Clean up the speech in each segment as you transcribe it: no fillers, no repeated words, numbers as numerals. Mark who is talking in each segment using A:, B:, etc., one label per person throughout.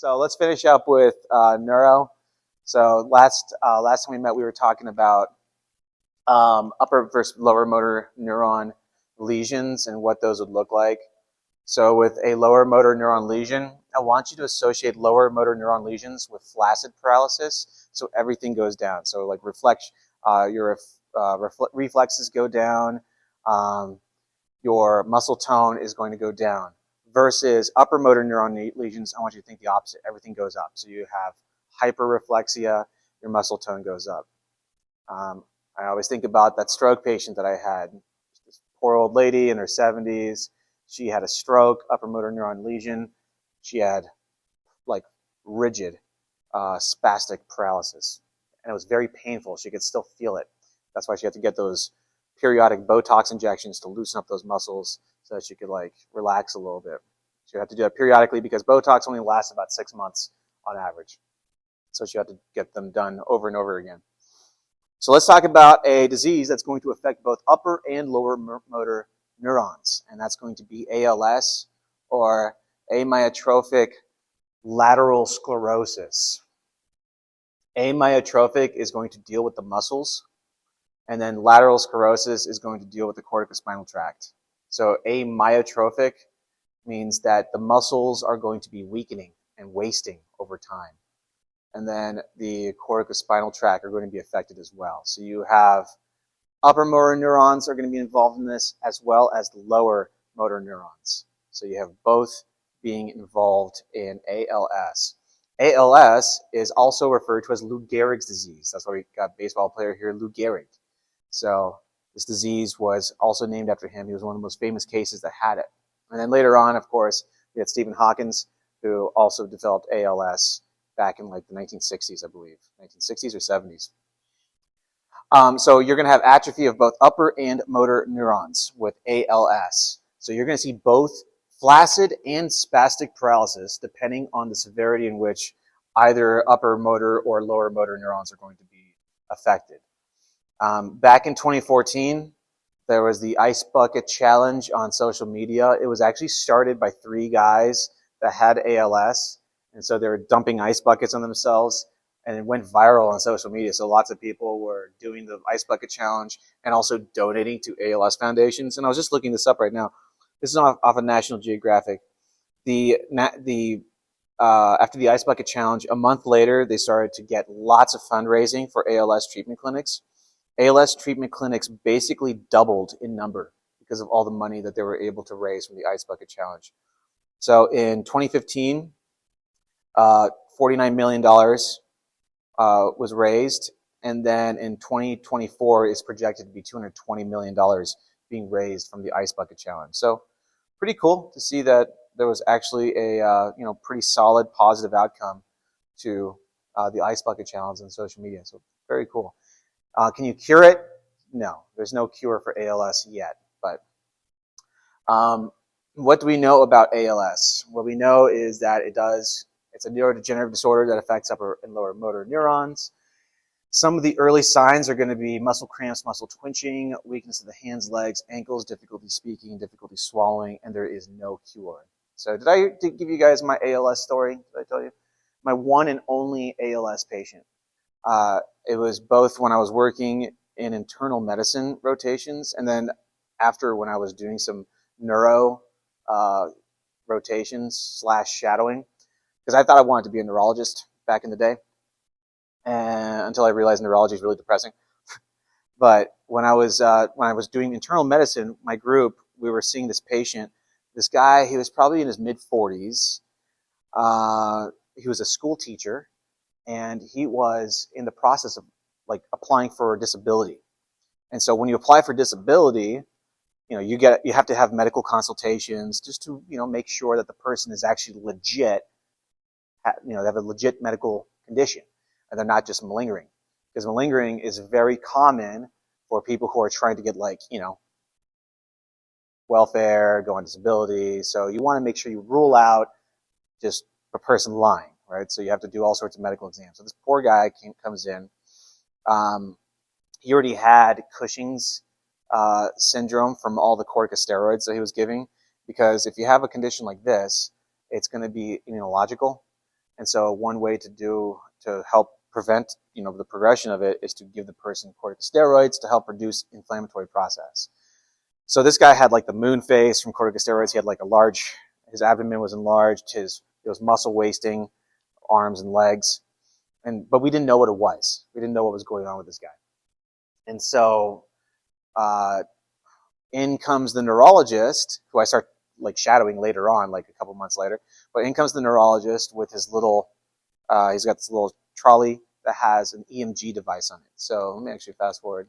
A: So let's finish up with neuro. So last time we met, we were talking about upper versus lower motor neuron lesions and what those would look like. So with a lower motor neuron lesion, I want you to associate lower motor neuron lesions with flaccid paralysis. So everything goes down. So like your reflexes go down, your muscle tone is going to go down. Versus upper motor neuron lesions, I want you to think the opposite. Everything goes up. So you have hyperreflexia, your muscle tone goes up. I always think about that stroke patient that I had. This poor old lady in her 70s. She had a stroke, upper motor neuron lesion. She had like rigid spastic paralysis. And it was very painful. She could still feel it. That's why she had to get those periodic Botox injections to loosen up those muscles so that she could like relax a little bit. She had to do that periodically because Botox only lasts about 6 months on average. So she had to get them done over and over again. So let's talk about a disease that's going to affect both upper and lower motor neurons, and that's going to be ALS, or amyotrophic lateral sclerosis. Amyotrophic is going to deal with the muscles, and then lateral sclerosis is going to deal with the corticospinal tract. So amyotrophic means that the muscles are going to be weakening and wasting over time. And then the corticospinal tract are going to be affected as well. So you have upper motor neurons are going to be involved in this, as well as the lower motor neurons. So you have both being involved in ALS. ALS is also referred to as Lou Gehrig's disease. That's why we got baseball player here, Lou Gehrig. So this disease was also named after him. He was one of the most famous cases that had it. And then later on, of course, we had Stephen Hawking, who also developed ALS back in like the 1960s, I believe, 1960s or 70s. So you're going to have atrophy of both upper and motor neurons with ALS. So you're going to see both flaccid and spastic paralysis depending on the severity in which either upper motor or lower motor neurons are going to be affected. Back in 2014, there was the Ice Bucket Challenge on social media. It was actually started by 3 guys that had ALS. And so they were dumping ice buckets on themselves, and it went viral on social media. So lots of people were doing the Ice Bucket Challenge and also donating to ALS foundations. And I was just looking this up right now. This is off of National Geographic. After the Ice Bucket Challenge, a month later, they started to get lots of fundraising for ALS treatment clinics. ALS treatment clinics basically doubled in number because of all the money that they were able to raise from the Ice Bucket Challenge. So in 2015, $49 million was raised, and then in 2024 is projected to be $220 million being raised from the Ice Bucket Challenge. So pretty cool to see that there was actually a pretty solid positive outcome to the Ice Bucket Challenge on social media. So very cool. Can you cure it? No, there's no cure for ALS yet. But what do we know about ALS? What we know is that it's a neurodegenerative disorder that affects upper and lower motor neurons. Some of the early signs are going to be muscle cramps, muscle twitching, weakness of the hands, legs, ankles, difficulty speaking, difficulty swallowing, and there is no cure. So did I give you guys my ALS story? Did I tell you? My one and only ALS patient. It was both when I was working in internal medicine rotations, and then after when I was doing some neuro rotations / shadowing, because I thought I wanted to be a neurologist back in the day, and until I realized neurology is really depressing. But when I was doing internal medicine, my group, we were seeing this patient. This guy, he was probably in his mid-40s. He was a school teacher, and he was in the process of like applying for a disability. And so when you apply for disability, you have to have medical consultations just to make sure that the person is actually legit. They have a legit medical condition, and they're not just malingering. Because malingering is very common for people who are trying to get welfare, go on disability. So you want to make sure you rule out just a person lying, right? So you have to do all sorts of medical exams. So this poor guy comes in. He already had Cushing's syndrome from all the corticosteroids that he was giving. Because if you have a condition like this, it's going to be immunological. And so one way to help prevent, the progression of it is to give the person corticosteroids to help reduce inflammatory process. So this guy had like the moon face from corticosteroids. He had like his abdomen was enlarged, it was muscle wasting, arms and legs. But we didn't know what it was. We didn't know what was going on with this guy. And so in comes the neurologist, who I start like shadowing later on, like a couple months later. But in comes the neurologist with his he's got this little trolley that has an EMG device on it. So let me actually fast forward.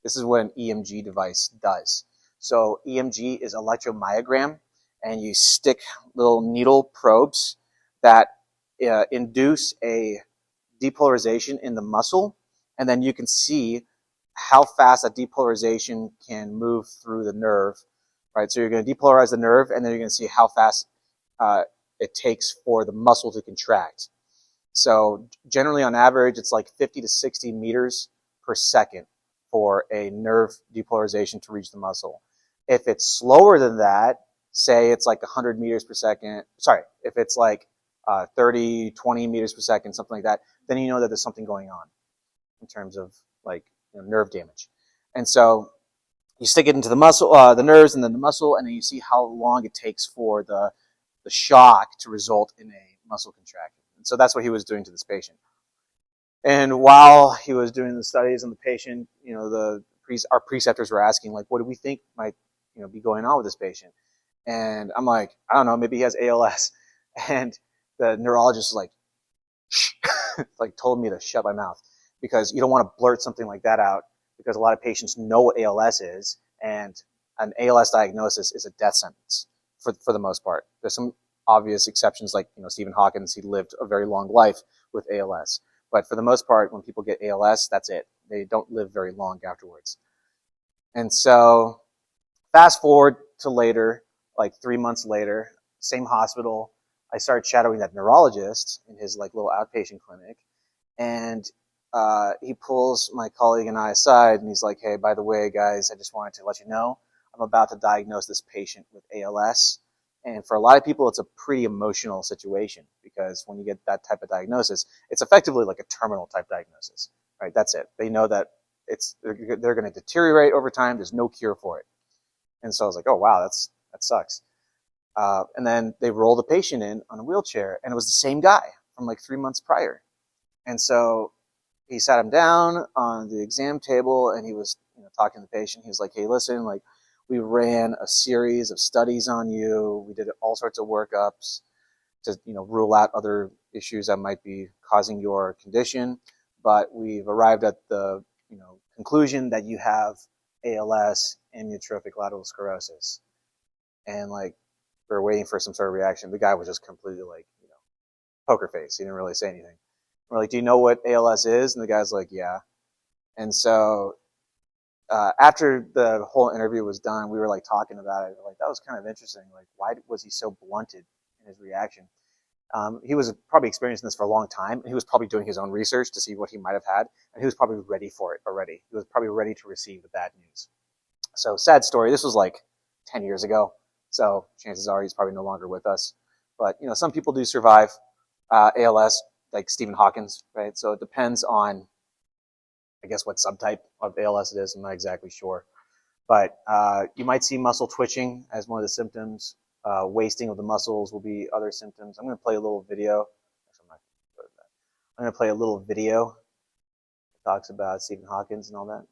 A: This is what an EMG device does. So EMG is electromyogram, and you stick little needle probes that induce a depolarization in the muscle, and then you can see how fast that depolarization can move through the nerve, right? So you're going to depolarize the nerve, and then you're going to see how fast it takes for the muscle to contract. So generally, on average, it's like 50 to 60 meters per second for a nerve depolarization to reach the muscle. If it's slower than that, say it's like 100 meters per second, if it's like 30, 20 meters per second, something like that, then you know that there's something going on in terms of like nerve damage. And so you stick it into the muscle, the nerves, and then the muscle, and then you see how long it takes for the shock to result in a muscle contraction. And so that's what he was doing to this patient. And while he was doing the studies on the patient, our preceptors were asking, like, what do we think might, be going on with this patient? And I'm like, I don't know, maybe he has ALS. And the neurologist was like, shh, like told me to shut my mouth, because you don't want to blurt something like that out, because a lot of patients know what ALS is, and an ALS diagnosis is a death sentence for the most part. There's some obvious exceptions, like Stephen Hawkins. He lived a very long life with ALS, but for the most part, when people get ALS, that's it. They don't live very long afterwards. And so fast forward to later, like 3 months later, same hospital, I started shadowing that neurologist in his like little outpatient clinic, and he pulls my colleague and I aside, and he's like, hey, by the way, guys, I just wanted to let you know I'm about to diagnose this patient with ALS. And for a lot of people, it's a pretty emotional situation, because when you get that type of diagnosis, it's effectively like a terminal type diagnosis, right? That's it. They know that they're going to deteriorate over time. There's no cure for it. And so I was like, oh, wow, that sucks. And then they rolled the patient in on a wheelchair, and it was the same guy from like 3 months prior. And so he sat him down on the exam table, and he was talking to the patient. He was like, hey, listen, like, we ran a series of studies on you. We did all sorts of workups to rule out other issues that might be causing your condition, but we've arrived at the conclusion that you have ALS, amyotrophic lateral sclerosis. And like, we were waiting for some sort of reaction. The guy was just completely like, poker face. He didn't really say anything. We're like, do you know what ALS is? And the guy's like, yeah. And so after the whole interview was done, we were like talking about it. Like, that was kind of interesting. Like, why was he so blunted in his reaction? He was probably experiencing this for a long time, and he was probably doing his own research to see what he might have had, and he was probably ready for it already. He was probably ready to receive the bad news. So, sad story. This was like 10 years ago, so chances are he's probably no longer with us. But some people do survive ALS, like Stephen Hawkins, right? So it depends on, I guess, what subtype of ALS it is. I'm not exactly sure. But you might see muscle twitching as one of the symptoms. Wasting of the muscles will be other symptoms. I'm going to play a little video. I'm going to play a little video that talks about Stephen Hawkins and all that.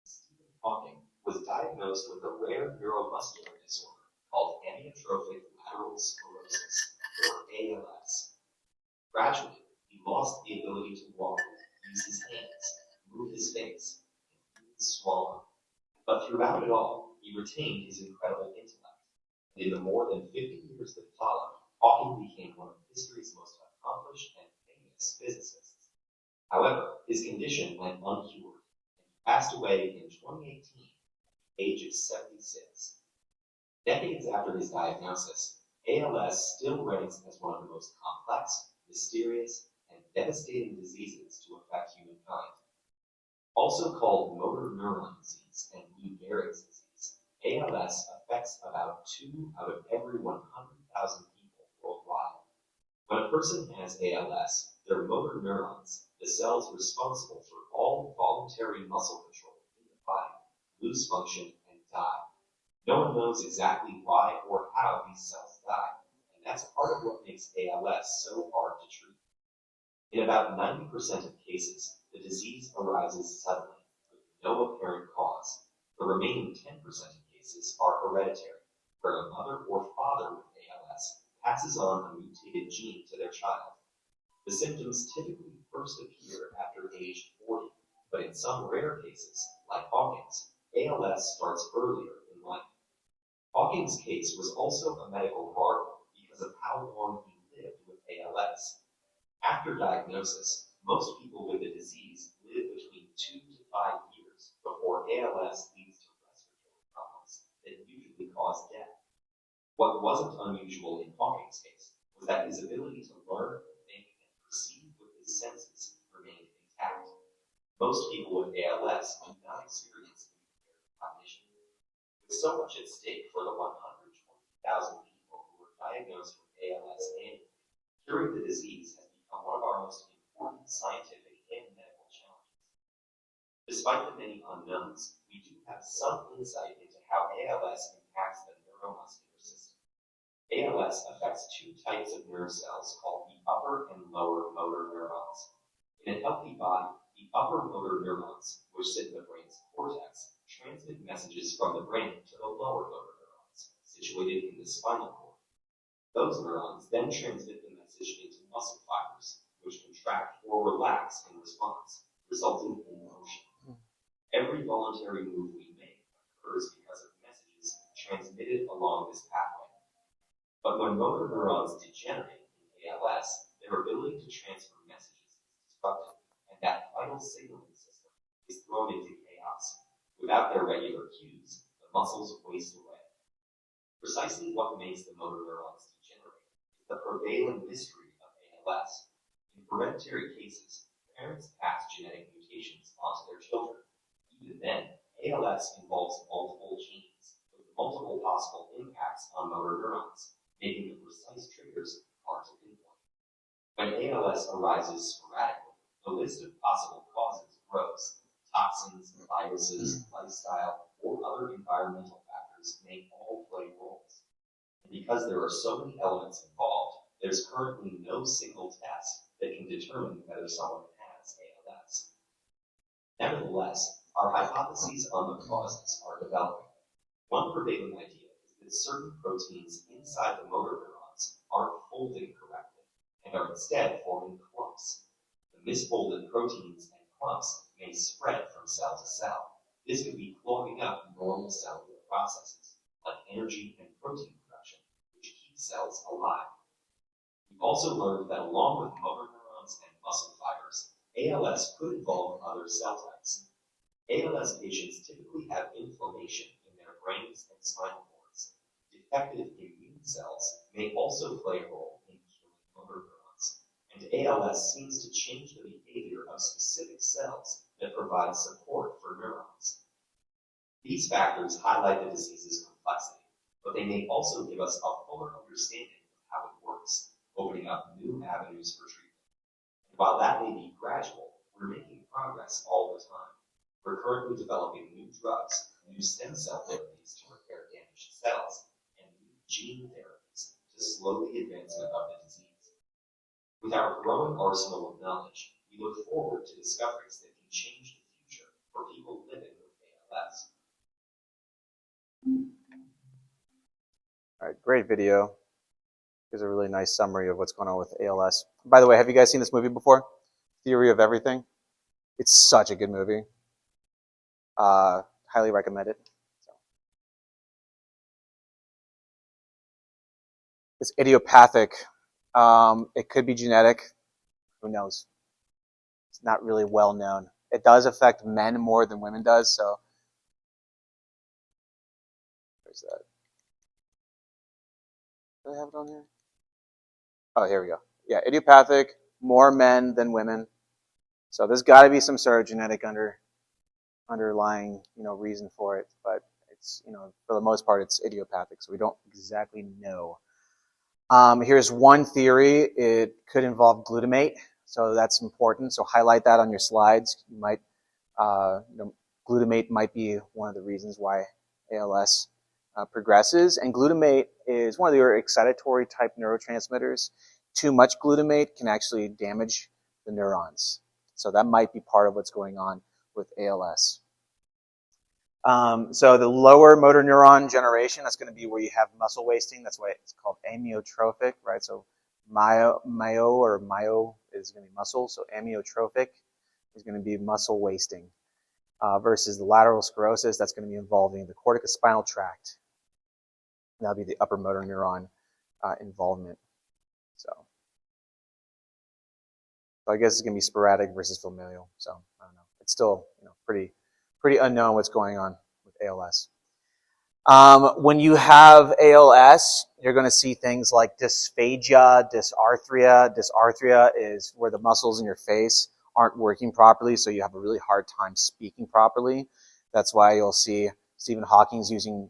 B: Stephen Hawking was diagnosed with a rare neuromuscular disorder called amyotrophic lateral sclerosis, or ALS. Gradually, he lost the ability to walk, use his hands, move his face, and even swallow. But throughout it all, he retained his incredible intellect. And in the more than 50 years that followed, Hawking became one of history's most accomplished and famous physicists. However, his condition went uncured, and he passed away in 2018 at the age of 76. Decades after his diagnosis, ALS still ranks as one of the most complex, mysterious, and devastating diseases to affect humankind. Also called motor neuron disease and Lou Gehrig's disease, ALS affects about 2 out of every 100,000 people worldwide. When a person has ALS, their motor neurons, the cells responsible for all voluntary muscle control in the body, lose function and die. No one knows exactly why or how these cells die, and that's part of what makes ALS so hard to treat. In about 90% of cases, the disease arises suddenly, with no apparent cause. The remaining 10% of cases are hereditary, where a mother or father with ALS passes on a mutated gene to their child. The symptoms typically first appear after age 40, but in some rare cases, like Hawkins, ALS starts earlier in life. Hawkins' case was also a medical marvel because of how long he lived with ALS. After diagnosis, most people with the disease live between 2 to 5 years before ALS leads to respiratory problems that usually cause death. What wasn't unusual in Hawkins' case was that his ability to learn, think, and perceive with his senses remained intact. Most people with ALS do not experience impaired cognition. With so much at stake for the 120,000 people who were diagnosed with ALS annually, curing the disease has become one of our most important scientific and medical challenges. Despite the many unknowns, we do have some insight into how ALS impacts the neuromuscular system. ALS affects 2 types of nerve cells called the upper and lower motor neurons. In a healthy body, the upper motor neurons, which sit in the brain's cortex, transmit messages from the brain to the lower motor neurons, situated in the spinal cord. Those neurons then transmit the message into muscle fibers, which contract or relax in response, resulting in motion. Every voluntary move we make occurs because of messages transmitted along this pathway. But when motor neurons degenerate in ALS, their ability to transfer messages is disrupted, and that vital signaling system is thrown into chaos. Without their regular cues, the muscles waste away. Precisely what makes the motor neurons degenerate is the prevailing mystery of ALS. In hereditary cases, parents pass genetic mutations onto their children. Even then, ALS involves multiple genes, with multiple possible impacts on motor neurons, making the precise triggers hard to pinpoint. When ALS arises sporadically, the list of possible causes grows. Toxins, viruses, lifestyle, or other environmental factors may all play roles. And because there are so many elements involved, there's currently no single test that can determine whether someone has ALS. Nevertheless, our hypotheses on the causes are developing. One prevailing idea is that certain proteins inside the motor neurons aren't folding correctly and are instead forming clumps. The misfolded proteins and clumps may spread from cell to cell. This could be clogging up normal cellular processes, like energy and protein production, which keep cells alive. We've also learned that along with motor neurons and muscle fibers, ALS could involve other cell types. ALS patients typically have inflammation in their brains and spinal cords. Defective immune cells may also play a role in killing motor neurons, and ALS seems to change the behavior of specific cells that provide support for neurons. These factors highlight the disease's complexity, but they may also give us a fuller understanding of how it works, opening up new avenues for treatment. And while that may be gradual, we're making progress all the time. We're currently developing new drugs, new stem cell therapies to repair damaged cells, and new gene therapies to slow the advancement of the disease. With our growing arsenal of knowledge, we look forward to discoveries that can change the future for people living with ALS.
A: All right, great video. Here's a really nice summary of what's going on with ALS. By the way, have you guys seen this movie before? Theory of Everything. It's such a good movie. Highly recommend it. It's idiopathic. It could be genetic. Who knows? It's not really well known. It does affect men more than women does, so where's that? Do I have it on here? Oh, here we go. Yeah, idiopathic, more men than women. So there's got to be some sort of genetic underlying, reason for it, but it's, for the most part, it's idiopathic, so we don't exactly know. Here's one theory. It could involve glutamate, so that's important. So highlight that on your slides. You might, glutamate might be one of the reasons why ALS progresses. And glutamate is one of the excitatory type neurotransmitters. Too much glutamate can actually damage the neurons. So that might be part of what's going on with ALS. So the lower motor neuron generation, that's going to be where you have muscle wasting. That's why it's called amyotrophic, right? So myo is going to be muscle. So amyotrophic is going to be muscle wasting versus the lateral sclerosis. That's going to be involving the corticospinal tract. That'll be the upper motor neuron involvement. So I guess it's going to be sporadic versus familial. So I don't know. It's still pretty unknown what's going on with ALS. When you have ALS, you're going to see things like dysphagia, dysarthria. Dysarthria is where the muscles in your face aren't working properly, so you have a really hard time speaking properly. That's why you'll see Stephen Hawking's using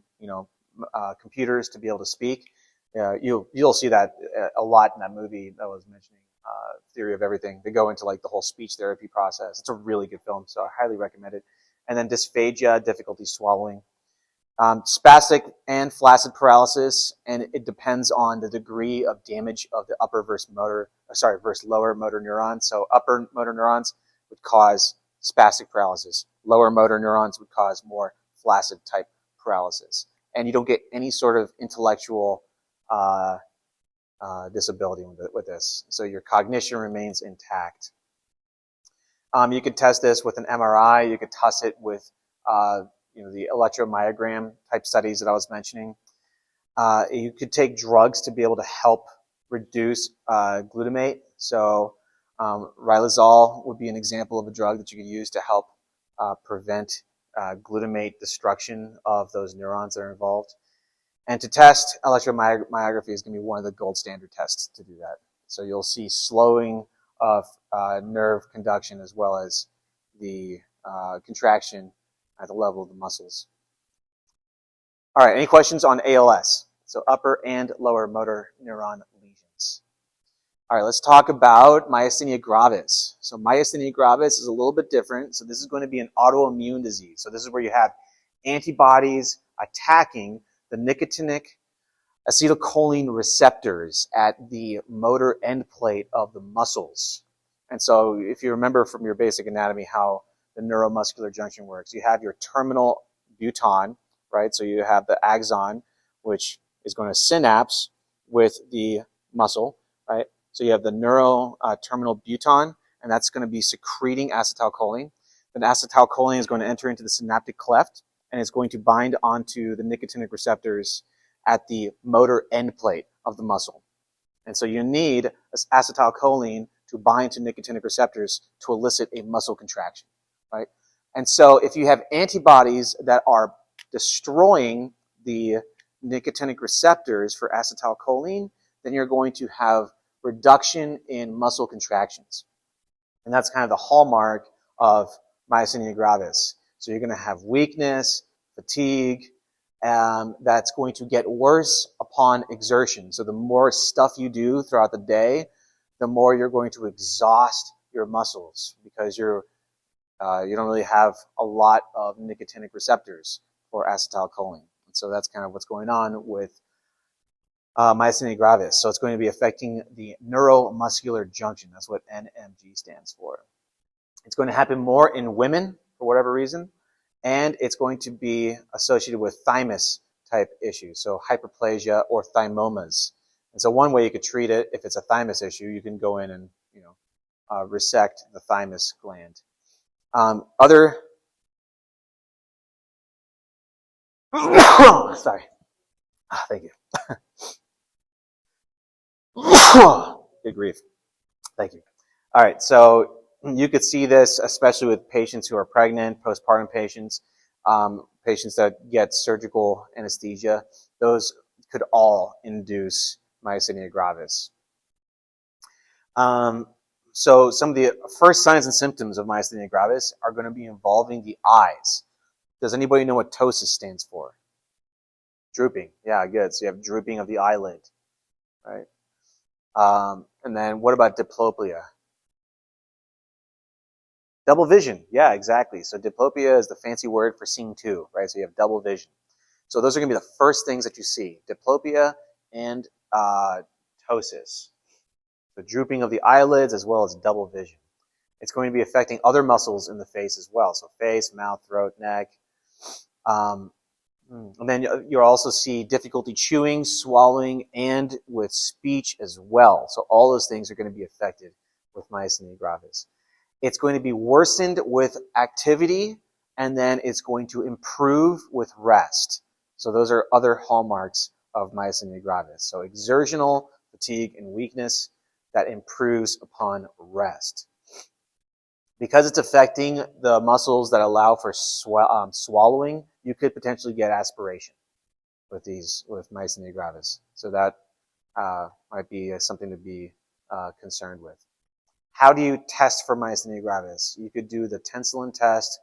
A: computers to be able to speak. You'll see that a lot in that movie that I was mentioning, Theory of Everything. They go into like the whole speech therapy process. It's a really good film, so I highly recommend it. And then dysphagia, difficulty swallowing. Spastic and flaccid paralysis, and it depends on the degree of damage of the upper versus lower motor neurons. So upper motor neurons would cause spastic paralysis. Lower motor neurons would cause more flaccid type paralysis. And you don't get any sort of intellectual disability with this. So your cognition remains intact. You could test this with an MRI. You could test it with, the electromyogram type studies that I was mentioning. You could take drugs to be able to help reduce glutamate. So riluzole would be an example of a drug that you could use to help prevent glutamate destruction of those neurons that are involved. And to test, electromyography is going to be one of the gold standard tests to do that. So you'll see slowing of nerve conduction as well as the contraction at the level of the muscles. All right, any questions on ALS? So upper and lower motor neuron lesions. All right, let's talk about myasthenia gravis. So myasthenia gravis is a little bit different. So this is going to be an autoimmune disease. So this is where you have antibodies attacking the nicotinic acetylcholine receptors at the motor end plate of the muscles. And so if you remember from your basic anatomy how the neuromuscular junction works, you have your terminal buton, right? So you have the axon, which is going to synapse with the muscle, right? So you have the terminal buton, and that's going to be secreting acetylcholine. Then acetylcholine is going to enter into the synaptic cleft, and it's going to bind onto the nicotinic receptors at the motor end plate of the muscle. And so you need acetylcholine to bind to nicotinic receptors to elicit a muscle contraction, right? And so if you have antibodies that are destroying the nicotinic receptors for acetylcholine, then you're going to have reduction in muscle contractions. And that's kind of the hallmark of myasthenia gravis. So you're going to have weakness, fatigue, that's going to get worse upon exertion. So the more stuff you do throughout the day, the more you're going to exhaust your muscles because you don't really have a lot of nicotinic receptors for acetylcholine. And so that's kind of what's going on with myasthenia gravis. So it's going to be affecting the neuromuscular junction. That's what NMG stands for. It's going to happen more in women for whatever reason, and it's going to be associated with thymus type issues, so hyperplasia or thymomas. And so one way you could treat it, if it's a thymus issue, you can go in and resect the thymus gland. Sorry. Thank you. Good grief. Thank you. All right, so you could see this, especially with patients who are pregnant, postpartum patients, patients that get surgical anesthesia. Those could all induce myasthenia gravis. So some of the first signs and symptoms of myasthenia gravis are going to be involving the eyes. Does anybody know what ptosis stands for? Drooping. Yeah, good. So you have drooping of the eyelid, right? And then what about diplopia? Double vision. Yeah, exactly. So diplopia is the fancy word for seeing two, right? So you have double vision. So those are going to be the first things that you see: diplopia and ptosis. So drooping of the eyelids as well as double vision. It's going to be affecting other muscles in the face as well. So face, mouth, throat, neck. And then you'll also see difficulty chewing, swallowing, and with speech as well. So all those things are going to be affected with myasthenia gravis. It's going to be worsened with activity, and then it's going to improve with rest. So those are other hallmarks of myasthenia gravis. So exertional fatigue and weakness that improves upon rest. Because it's affecting the muscles that allow for swallowing, you could potentially get aspiration with myasthenia gravis. So that might be something to be concerned with. How do you test for myasthenia gravis? You could do the tensilin test,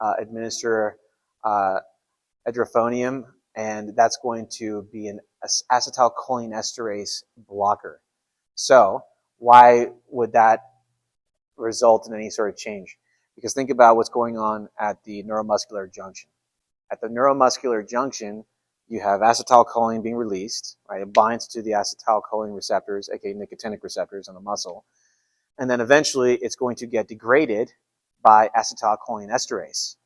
A: administer edrophonium, and that's going to be an acetylcholinesterase blocker. So why would that result in any sort of change? Because think about what's going on at the neuromuscular junction. At the neuromuscular junction, you have acetylcholine being released, right? It binds to the acetylcholine receptors, aka nicotinic receptors on the muscle. And then eventually it's going to get degraded by acetylcholinesterase.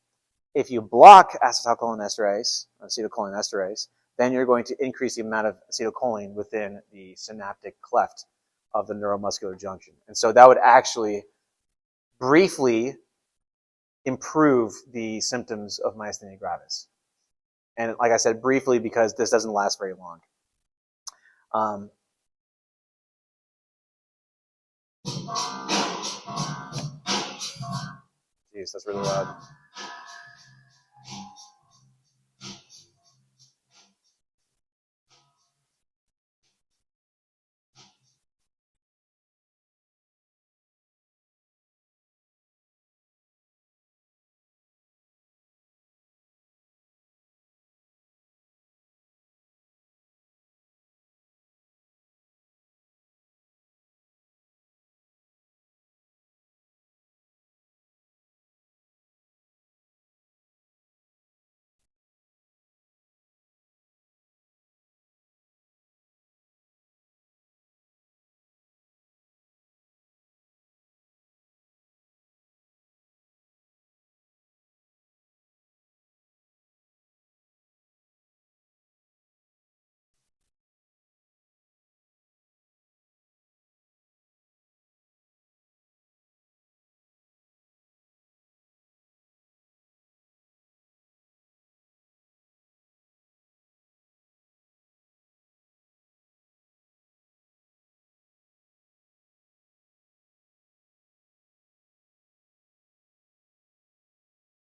A: If you block acetylcholinesterase, then you're going to increase the amount of acetylcholine within the synaptic cleft of the neuromuscular junction. And so that would actually briefly improve the symptoms of myasthenia gravis. And like I said, briefly, because this doesn't last very long. Geez, that's really loud.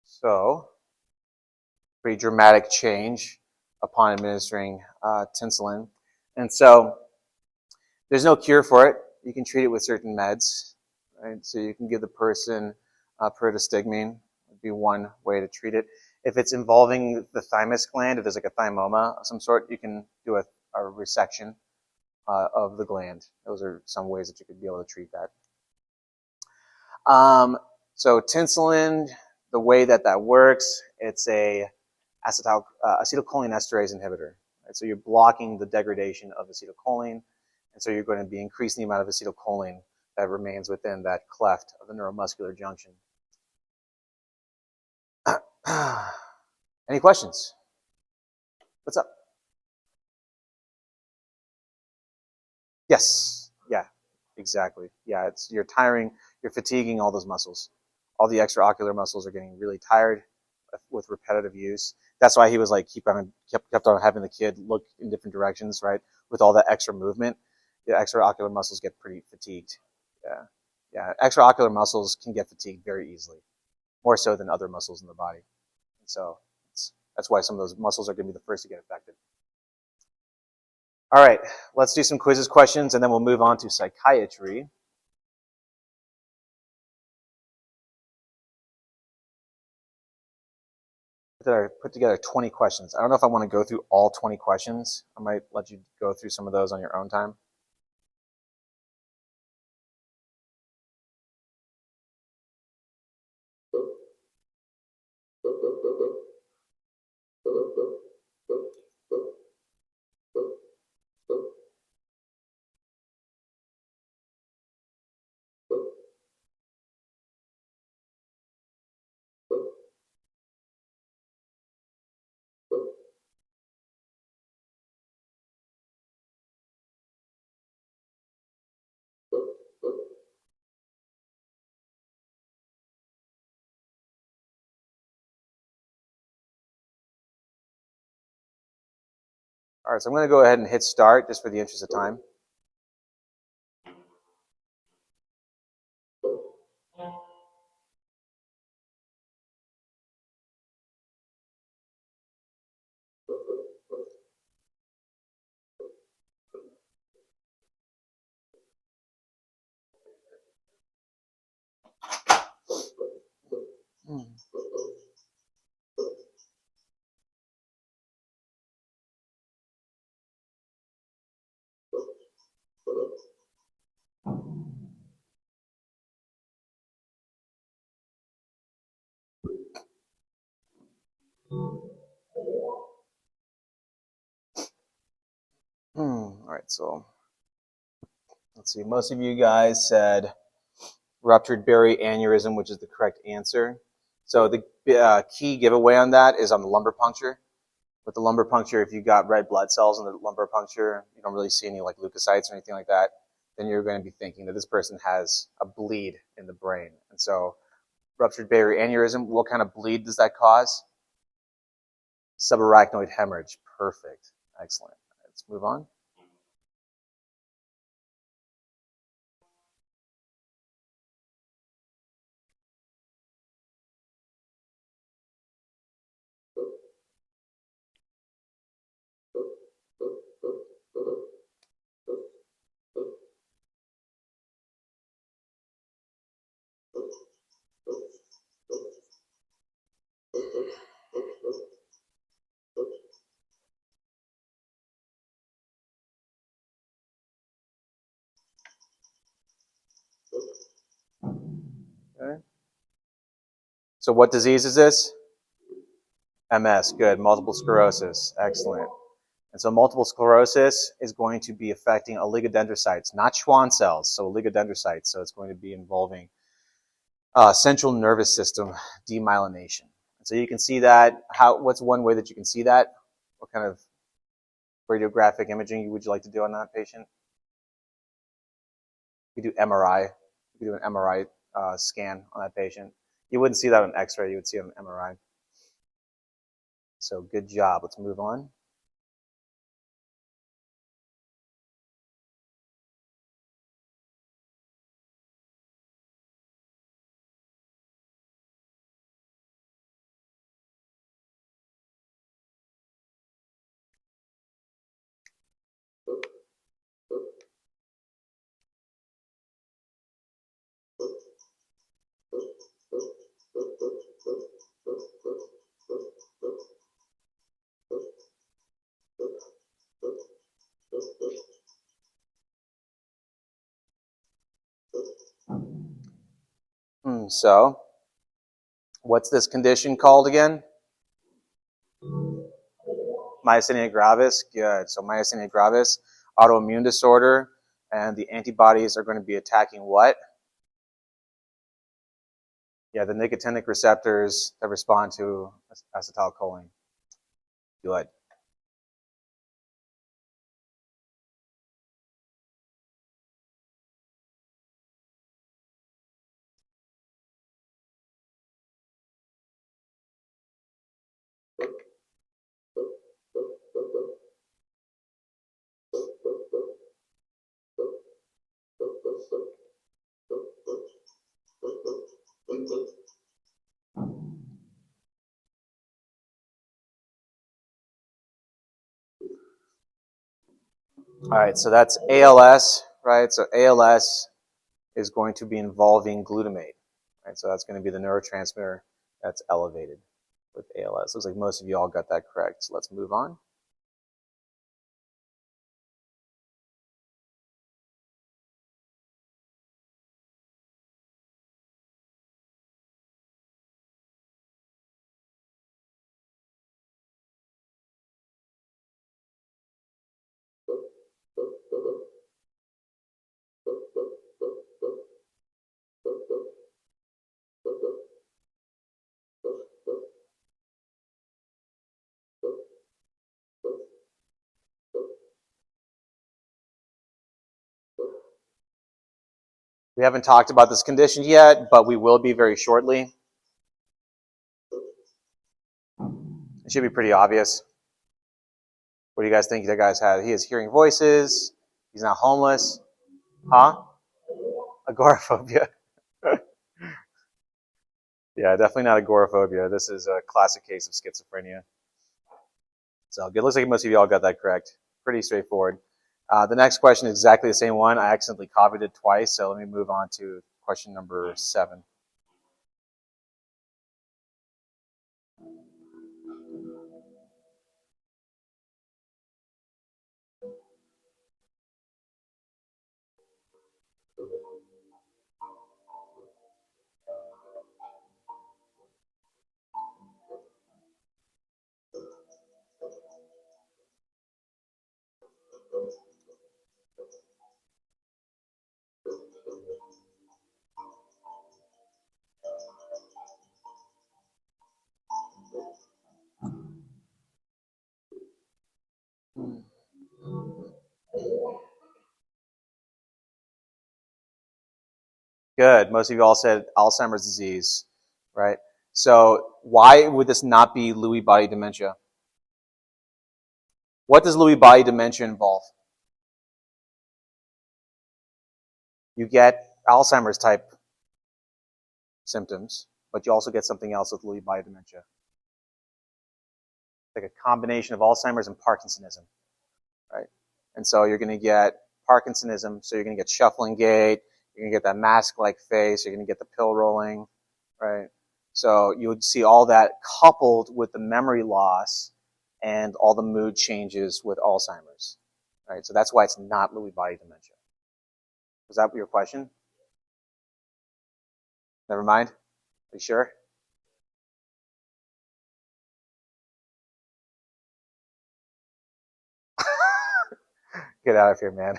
A: So, pretty dramatic change upon administering tinsilin. And so, there's no cure for it. You can treat it with certain meds, right? So you can give the person pyridostigmine, would be one way to treat it. If it's involving the thymus gland, if there's like a thymoma of some sort, you can do a resection of the gland. Those are some ways that you could be able to treat that. So tinsilin, the way that works, it's a acetylcholinesterase inhibitor. Right? So you're blocking the degradation of acetylcholine, and so you're going to be increasing the amount of acetylcholine that remains within that cleft of the neuromuscular junction. Any questions? What's up? Yes. Yeah, exactly. Yeah, you're tiring, you're fatiguing all those muscles. All the extraocular muscles are getting really tired with repetitive use. That's why he was like kept on having the kid look in different directions, right? With all that extra movement, the extraocular muscles get pretty fatigued. Yeah. Extraocular muscles can get fatigued very easily, more so than other muscles in the body. And so that's why some of those muscles are going to be the first to get affected. All right, let's do some quizzes, questions, and then we'll move on to psychiatry. put together 20 questions. I don't know if I want to go through all 20 questions. I might let you go through some of those on your own time. All right, so I'm going to go ahead and hit start just for the interest of time. All right, so let's see. Most of you guys said ruptured berry aneurysm, which is the correct answer. So the key giveaway on that is on the lumbar puncture. With the lumbar puncture, if you got red blood cells in the lumbar puncture, you don't really see any like leukocytes or anything like that, then you're going to be thinking that this person has a bleed in the brain. And so ruptured berry aneurysm, what kind of bleed does that cause? Subarachnoid hemorrhage. Perfect. Excellent. Let's move on. Okay. So what disease is this? MS. Good. Multiple sclerosis. Excellent. And so multiple sclerosis is going to be affecting oligodendrocytes, not Schwann cells, so oligodendrocytes. So it's going to be involving central nervous system demyelination. And so you can see that. What's one way that you can see that? What kind of radiographic imaging would you like to do on that patient? You do MRI. You do an MRI scan on that patient. You wouldn't see that on X-ray. You would see it on MRI. So good job. Let's move on. So what's this condition called again? Myasthenia gravis. Good. So myasthenia gravis, autoimmune disorder, and the antibodies are going to be attacking what? Yeah, the nicotinic receptors that respond to acetylcholine. Good. All right, so that's ALS, right? So ALS is going to be involving glutamate, right? So that's going to be the neurotransmitter that's elevated. with ALS. Looks like most of you all got that correct. So let's move on. We haven't talked about this condition yet, but we will be very shortly. It should be pretty obvious. What do you guys think that guy's had? He has hearing voices. He's not homeless. Huh? Agoraphobia. Yeah, definitely not agoraphobia. This is a classic case of schizophrenia. So it looks like most of you all got that correct. Pretty straightforward. The next question is exactly the same one. I accidentally copied it twice, so let me move on to question number 7. Good. Most of you all said Alzheimer's disease, right? So why would this not be Lewy body dementia? What does Lewy body dementia involve? You get Alzheimer's type symptoms, but you also get something else with Lewy body dementia. Like a combination of Alzheimer's and Parkinsonism, right? And so you're going to get Parkinsonism, so you're going to get shuffling gait, you're going to get that mask-like face, you're going to get the pill rolling, right? So you would see all that coupled with the memory loss and all the mood changes with Alzheimer's, right? So that's why it's not Lewy body dementia. Was that your question? Never mind? Are you sure? Get out of here, man.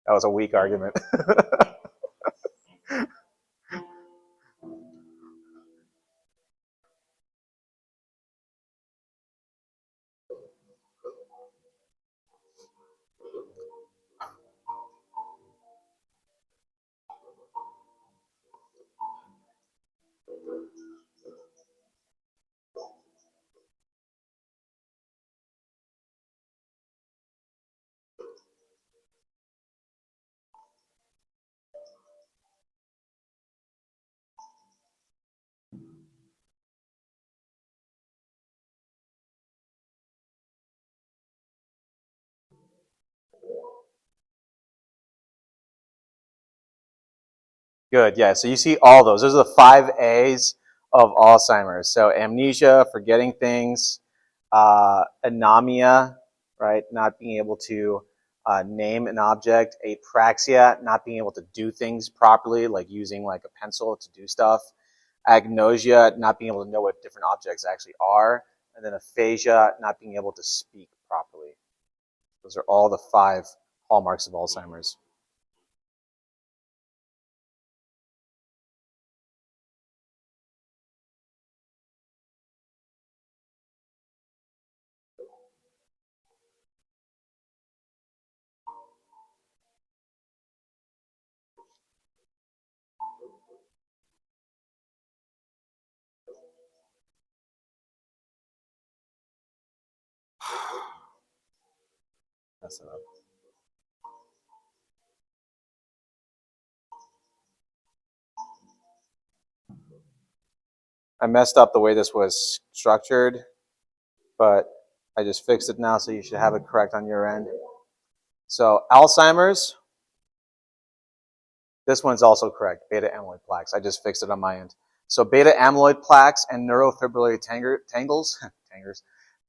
A: That was a weak argument. Good, yeah. So you see all those. Those are the 5 A's of Alzheimer's. So amnesia, forgetting things, anomia, right, not being able to name an object, apraxia, not being able to do things properly, like using like a pencil to do stuff, agnosia, not being able to know what different objects actually are, and then aphasia, not being able to speak properly. Those are all the 5 hallmarks of Alzheimer's. Mess it up. I messed up the way this was structured, but I just fixed it now, so you should have it correct on your end. So Alzheimer's, this one's also correct, beta amyloid plaques. I just fixed it on my end. So beta amyloid plaques and neurofibrillary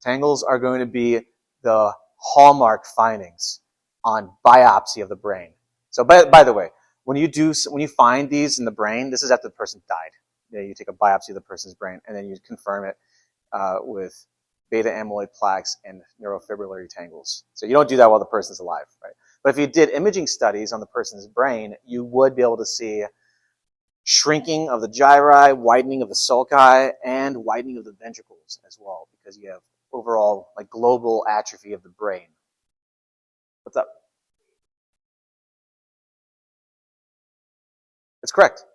A: tangles are going to be the hallmark findings on biopsy of the brain. So by the way, when you find these in the brain, this is after the person died. You take a biopsy of the person's brain and then you confirm it with beta amyloid plaques and neurofibrillary tangles. So you don't do that while the person's alive, right? But if you did imaging studies on the person's brain, you would be able to see shrinking of the gyri, widening of the sulci, and widening of the ventricles as well, because you have overall like global atrophy of the brain. What's up? It's correct.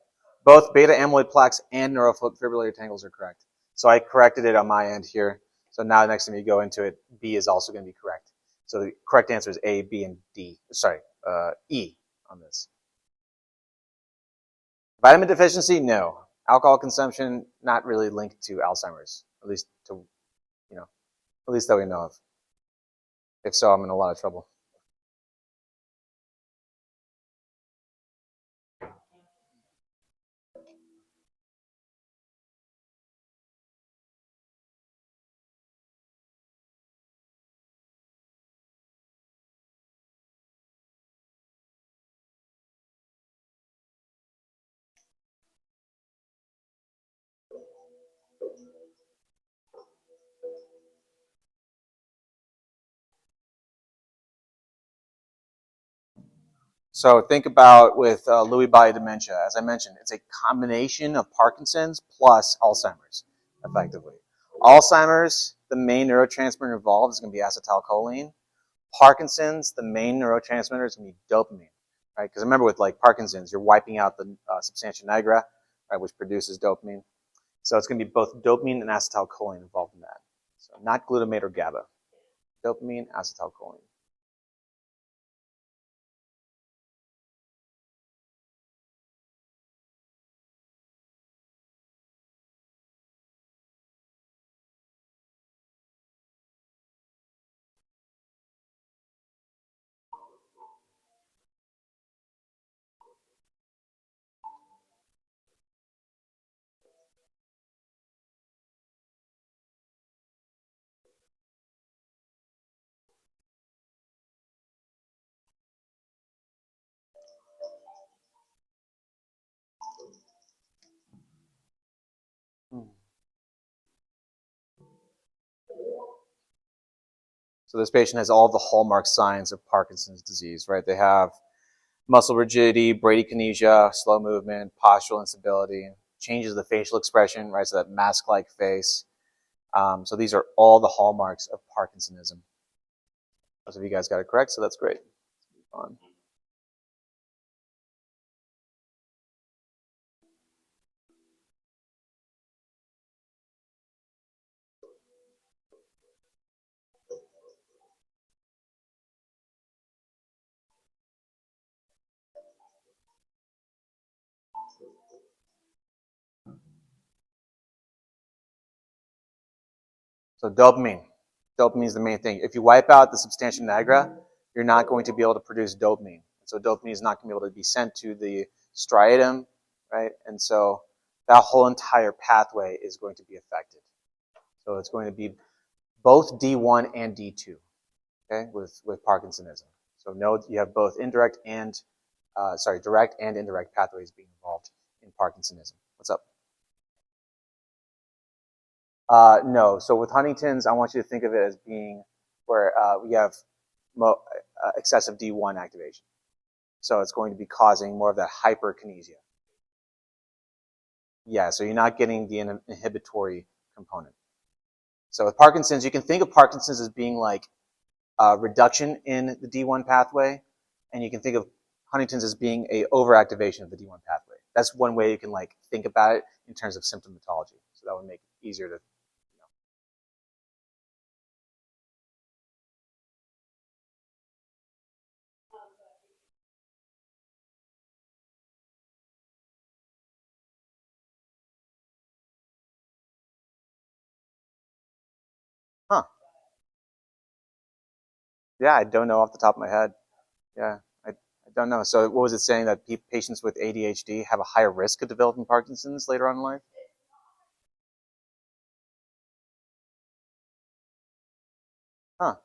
A: Both beta amyloid plaques and neurofibrillary tangles are correct. So I corrected it on my end here. So now next time you go into it, B is also going to be correct. So the correct answer is A, B, and D. Sorry, E on this. Vitamin deficiency, no. Alcohol consumption, not really linked to Alzheimer's, at least at least that we know of. If so, I'm in a lot of trouble. So think about with Lewy body dementia. As I mentioned, it's a combination of Parkinson's plus Alzheimer's, effectively. Alzheimer's, the main neurotransmitter involved is going to be acetylcholine. Parkinson's, the main neurotransmitter is going to be dopamine, right? Because remember, with like Parkinson's, you're wiping out the substantia nigra, right, which produces dopamine. So it's going to be both dopamine and acetylcholine involved in that. So not glutamate or GABA. Dopamine, acetylcholine. So this patient has all the hallmark signs of Parkinson's disease, right? They have muscle rigidity, bradykinesia, slow movement, postural instability, changes the facial expression, right? So that mask-like face. So these are all the hallmarks of Parkinsonism. Most of you guys got it correct, so that's great. Fun. So dopamine. Dopamine is the main thing. If you wipe out the substantia nigra, you're not going to be able to produce dopamine. So dopamine is not going to be able to be sent to the striatum, right? And so that whole entire pathway is going to be affected. So it's going to be both D1 and D2, okay, with Parkinsonism. So note you have both direct and indirect pathways being involved in Parkinsonism. What's up? No. So with Huntington's, I want you to think of it as being where we have excessive D1 activation. So it's going to be causing more of that hyperkinesia. Yeah, so you're not getting the inhibitory component. So with Parkinson's, you can think of Parkinson's as being like a reduction in the D1 pathway, and you can think of Huntington's as being a overactivation of the D1 pathway. That's one way you can like think about it in terms of symptomatology. So that would make it easier to. Huh. Yeah, I don't know off the top of my head. Yeah, I don't know. So what was it saying that patients with ADHD have a higher risk of developing Parkinson's later on in life? Huh.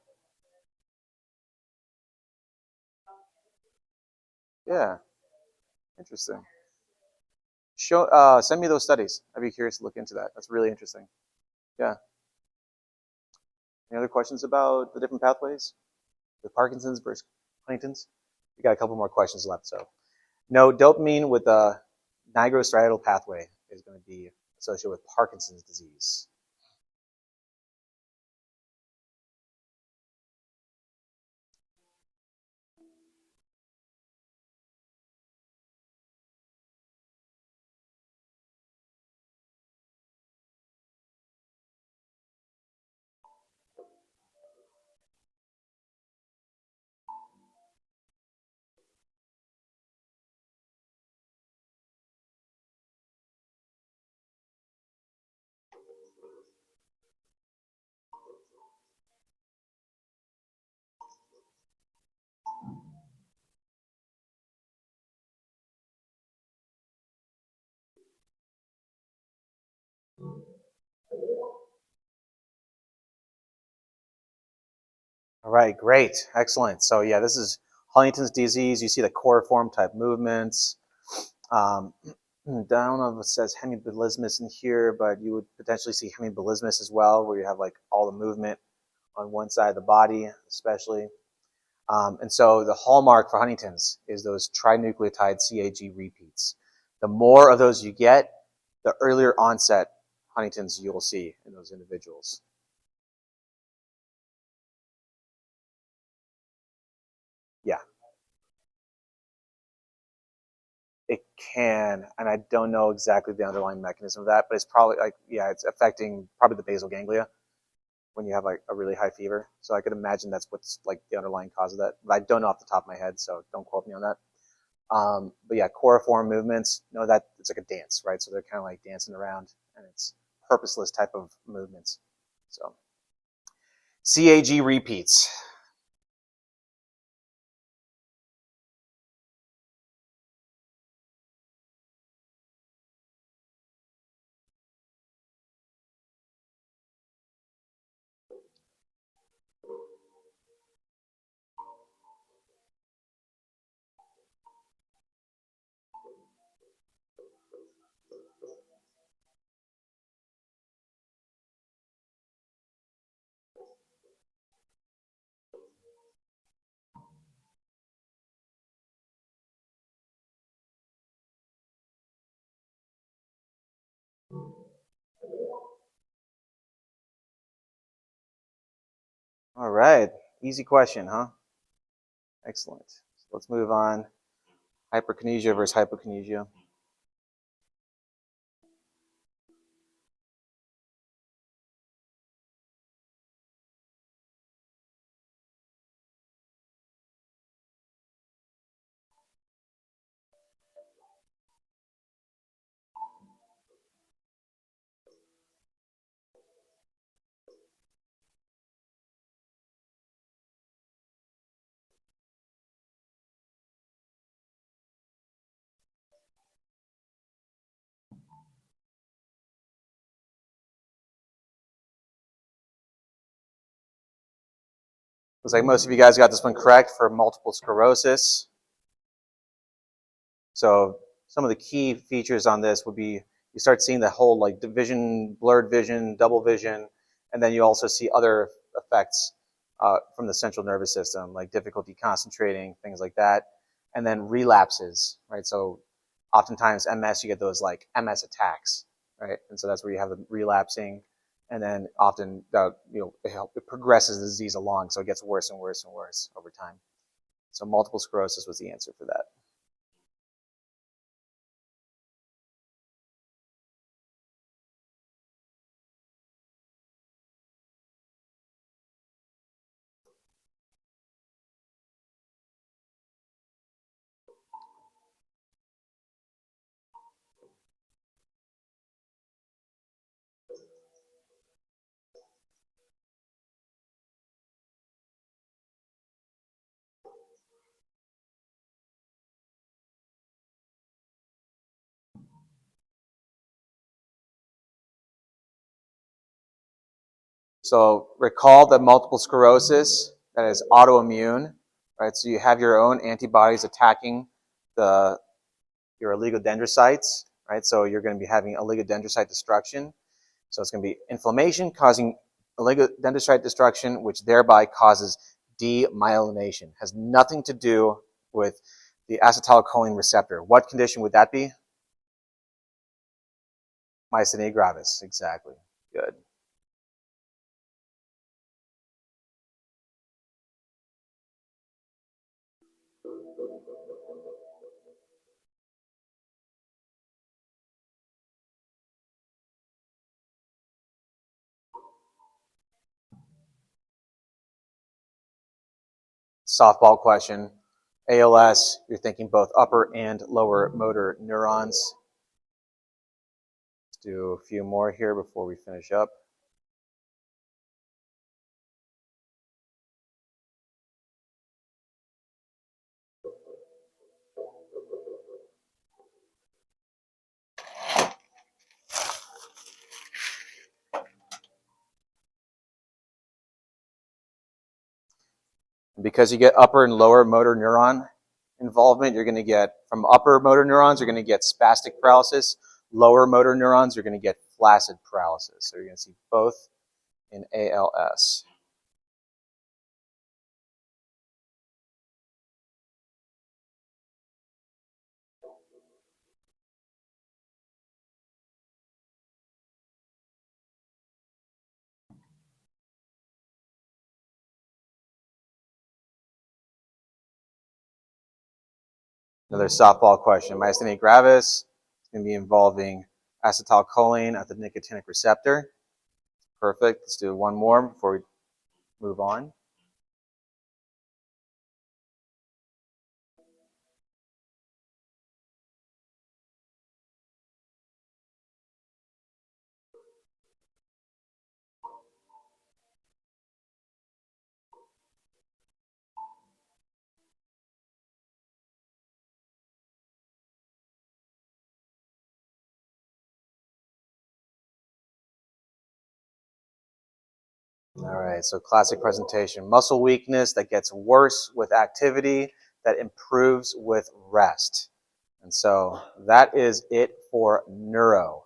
A: Yeah. Interesting. Send me those studies. I'd be curious to look into that. That's really interesting. Yeah. Any other questions about the different pathways? The Parkinson's versus Huntington's? We got a couple more questions left. So, no, dopamine with the nigrostriatal pathway is going to be associated with Parkinson's disease. All right, great, excellent. So yeah, this is Huntington's disease. You see the coriform type movements. I don't know if it says hemibilismus in here, but you would potentially see hemibilismus as well, where you have like all the movement on one side of the body, especially. And so the hallmark for Huntington's is those trinucleotide CAG repeats. The more of those you get, the earlier onset Huntington's you will see in those individuals. Yeah, it can, and I don't know exactly the underlying mechanism of that, but it's probably like, yeah, it's affecting probably the basal ganglia when you have like a really high fever. So I could imagine that's what's like the underlying cause of that. But I don't know off the top of my head, so don't quote me on that. But yeah, coriform movements, you know that it's like a dance, right? So they're kind of like dancing around, and it's purposeless type of movements. So CAG repeats. All right, easy question, huh? Excellent. So let's move on. Hyperkinesia versus hypokinesia. Looks like most of you guys got this one correct for multiple sclerosis. So some of the key features on this would be you start seeing the whole like division, blurred vision, double vision, and then you also see other effects from the central nervous system, like difficulty concentrating, things like that, and then relapses, right? So oftentimes MS, you get those like MS attacks, right? And so that's where you have the relapsing, and then often it progresses the disease along, so it gets worse and worse and worse over time. So multiple sclerosis was the answer for that. So recall that multiple sclerosis, that is autoimmune, right? So you have your own antibodies attacking your oligodendrocytes, right? So you're going to be having oligodendrocyte destruction. So it's going to be inflammation causing oligodendrocyte destruction, which thereby causes demyelination. Has nothing to do with the acetylcholine receptor. What condition would that be? Myasthenia gravis, exactly. Good. Softball question. ALS, you're thinking both upper and lower motor neurons. Let's do a few more here before we finish up. Because you get upper and lower motor neuron involvement, you're going to get, from upper motor neurons, you're going to get spastic paralysis. Lower motor neurons, you're going to get flaccid paralysis. So you're going to see both in ALS. Another softball question. Myasthenia gravis is going to be involving acetylcholine at the nicotinic receptor. Perfect. Let's do one more before we move on. All right, so classic presentation. Muscle weakness that gets worse with activity, that improves with rest. And so that is it for neuro.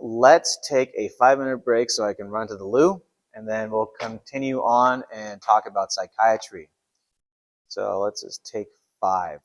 A: Let's take a 5-minute break so I can run to the loo, and then we'll continue on and talk about psychiatry. So let's just take 5.